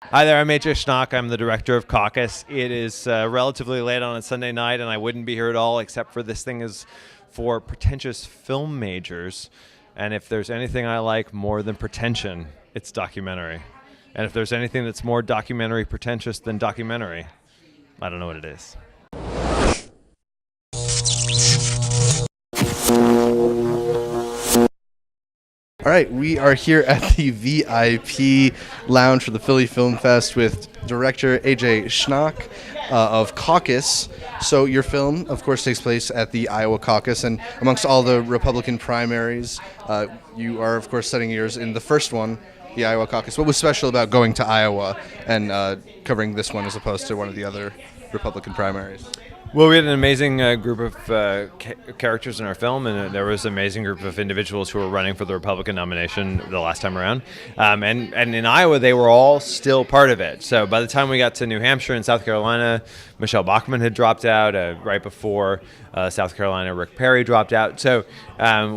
Hi there, I'm AJ Schnack. I'm the director of Caucus. It is relatively late on a Sunday night, and I wouldn't be here at all except for this thing is for Pretentious Film Majors. And if there's anything I like more than pretension, it's documentary. And if there's anything that's more documentary pretentious than documentary, I don't know what it is. All right, we are here at the VIP lounge for the Philly Film Fest with director AJ Schnack of Caucus. So your film, of course, takes place at the Iowa Caucus, and amongst all the Republican primaries, you are, of course, setting yours in the first one, the Iowa Caucus. What was special about going to Iowa and covering this one as opposed to one of the other Republican primaries? Well, we had an amazing group of characters in our film, and there was an amazing group of individuals who were running for the Republican nomination the last time around. And in Iowa, they were all still part of it. So by the time we got to New Hampshire and South Carolina, Michelle Bachmann had dropped out right before South Carolina. Rick Perry dropped out. So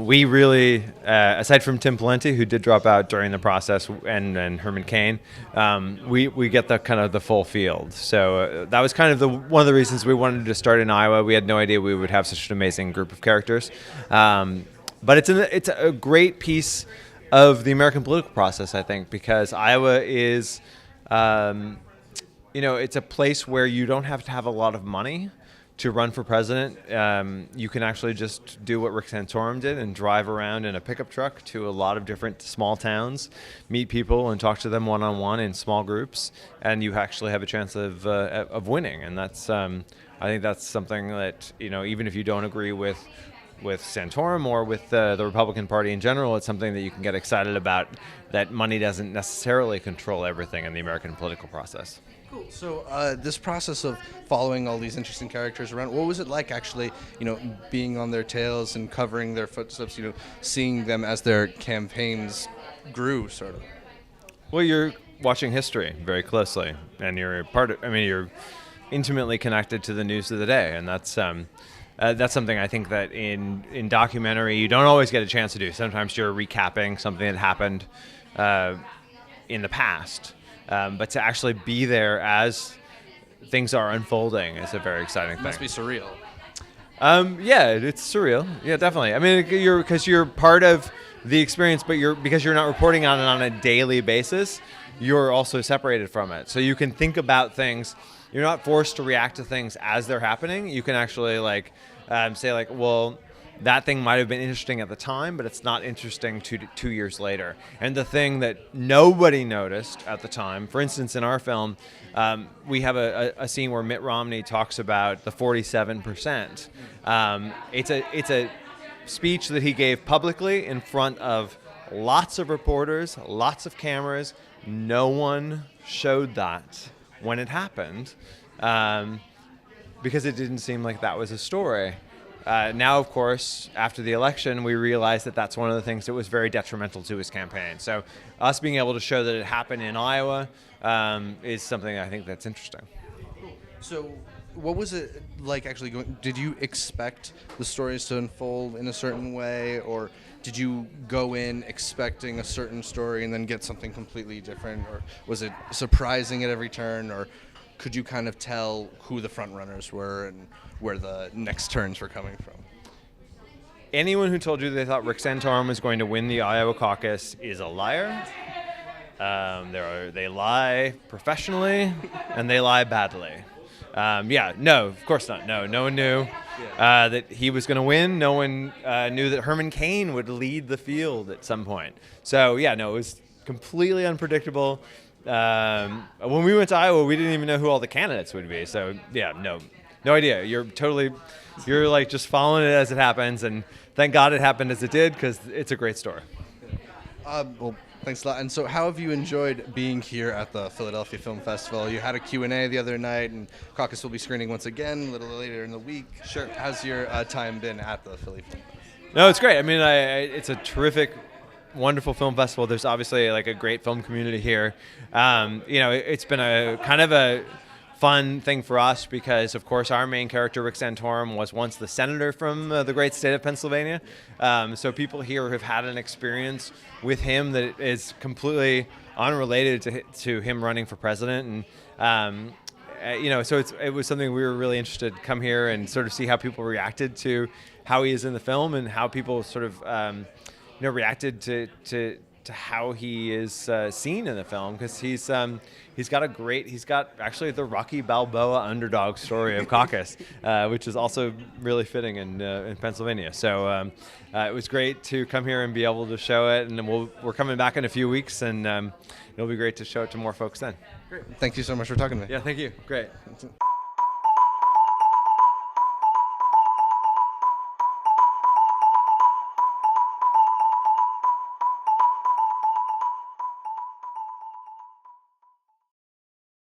we really, aside from Tim Pawlenty, who did drop out during the process, and Herman Cain, we get the kind of the full field. So that was kind of one of the reasons we wanted to start in Iowa. We had no idea we would have such an amazing group of characters. But it's a great piece of the American political process, I think, because Iowa is, it's a place where you don't have to have a lot of money to run for president. You can actually just do what Rick Santorum did and drive around in a pickup truck to a lot of different small towns, meet people and talk to them one-on-one in small groups, and you actually have a chance of winning. And that's I think that's something that, even if you don't agree with Santorum or with the Republican Party in general, it's something that you can get excited about, that money doesn't necessarily control everything in the American political process. Cool. So this process of following all these interesting characters around, what was it like actually, being on their tails and covering their footsteps, seeing them as their campaigns grew, sort of? Well, you're watching history very closely, and you're intimately connected to the news of the day, and that's something I think that in documentary you don't always get a chance to do. Sometimes you're recapping something that happened in the past. But to actually be there as things are unfolding is a very exciting thing. It must be surreal. Yeah, it's surreal. Yeah, definitely. I mean, because you're part of the experience, but because you're not reporting on it on a daily basis, you're also separated from it. So you can think about things. You're not forced to react to things as they're happening. You can actually say well, that thing might have been interesting at the time, but it's not interesting 2 years later. And the thing that nobody noticed at the time, for instance, in our film, we have a scene where Mitt Romney talks about the 47%. It's a speech that he gave publicly in front of lots of reporters, lots of cameras. No one showed that when it happened, because it didn't seem like that was a story. Now, of course, after the election, we realized that that's one of the things that was very detrimental to his campaign. So us being able to show that it happened in Iowa is something I think that's interesting. So what was it like actually going? Did you expect the stories to unfold in a certain way, or did you go in expecting a certain story and then get something completely different, or was it surprising at every turn, or could you kind of tell who the front runners were and where the next turns were coming from? Anyone who told you they thought Rick Santorum was going to win the Iowa caucus is a liar. They lie professionally and they lie badly. No, of course not. No one knew that he was going to win. No one knew that Herman Cain would lead the field at some point. So it was completely unpredictable. When we went to Iowa, we didn't even know who all the candidates would be. So no idea. You're like just following it as it happens, and thank God it happened as it did, because it's a great story. Well, thanks a lot. And so how have you enjoyed being here at the Philadelphia Film Festival? You had a Q&A the other night, and Caucus will be screening once again a little later in the week. Sure. How's your time been at the Philly Film Festival? No, it's great. I mean, it's a terrific, wonderful film festival. There's obviously a great film community here. It's been a kind of a fun thing for us because, of course, our main character, Rick Santorum, was once the senator from the great state of Pennsylvania. So people here have had an experience with him that is completely unrelated to him running for president. And, so it was something we were really interested to come here and sort of see how people reacted to how he is in the film and how people sort of, reacted to how he is seen in the film, because he's got actually the Rocky Balboa underdog story of Caucus, which is also really fitting in Pennsylvania. So it was great to come here and be able to show it, and we're coming back in a few weeks, and it'll be great to show it to more folks then. Great. Thank you so much for talking to me. Yeah, thank you. Great.